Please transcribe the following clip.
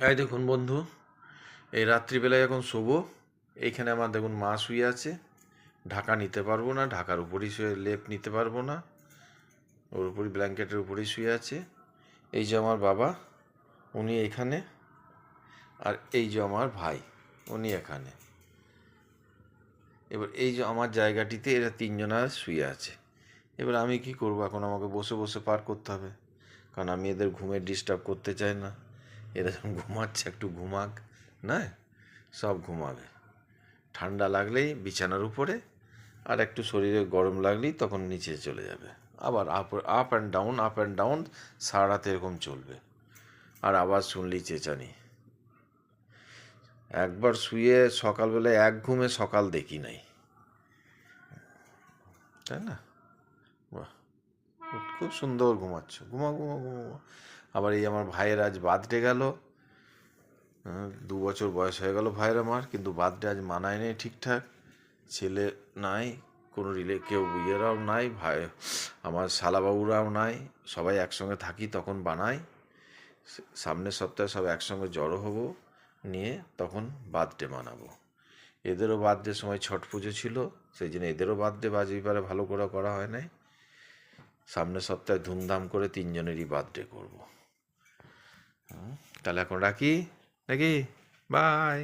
এই দেখুন বন্ধু, এই রাত্রিবেলায় এখন শোবো। এইখানে আমার দেখুন মা শুয়ে আছে। ঢাকা নিতে পারবো না, ঢাকার উপরই শুয়ে লেপ নিতে পারবো না, ওর উপরই ব্ল্যাঙ্কেটের উপরেই শুয়ে আছে। এই যে আমার বাবা, উনি এখানে, আর এই যে আমার ভাই, উনি এখানে। এবার এই যে আমার জায়গাটিতে এরা তিনজনা শুয়ে আছে। এবার আমি কি করব? এখন আমাকে বসে বসে পার করতে হবে, কারণ আমি এদের ঘুমের ডিস্টার্ব করতে চাই না। এরা যখন ঘুমাচ্ছে একটু ঘুমাক, না? সব ঘুমাবে। ঠান্ডা লাগলেই বিছানার উপরে, আর একটু শরীরে গরম লাগলেই তখন নিচে চলে যাবে। আবার up up and down, up and down, সারা রাত এরকম চলবে। আর আবার শুনলেই চেঁচানি। একবার শুয়ে সকালবেলায় এক ঘুমে সকাল দেখি নাই, তাই না? বাহ, খুব সুন্দর ঘুমাচ্ছ, ঘুমা ঘুমা ঘুমা। আবার এই আমার ভাইয়ের আজ বার্থডে গেল। 2 বছর বয়স হয়ে গেল ভাইয়ের আমার, কিন্তু বার্থডে আজ মানায় নেই ঠিকঠাক। ছেলে নাই, কোনো কেউ ইয়েরাও নাই, ভাই আমার শালাবাবুরাও নাই। সবাই একসঙ্গে থাকি তখন বানাই। সামনের সপ্তাহে সব একসঙ্গে জড়ো হব, নিয়ে তখন বার্থডে মানাবো। এদেরও বার্থডে সময় ছট পুজো ছিল, সেই জন্য এদেরও বার্থডে বাজিবারে ভালো করে করা হয় নাই। সামনের সপ্তাহে ধুমধাম করে তিনজনেরই বার্থডে করব। তাহলে এখন রাখি নাকি? বাই।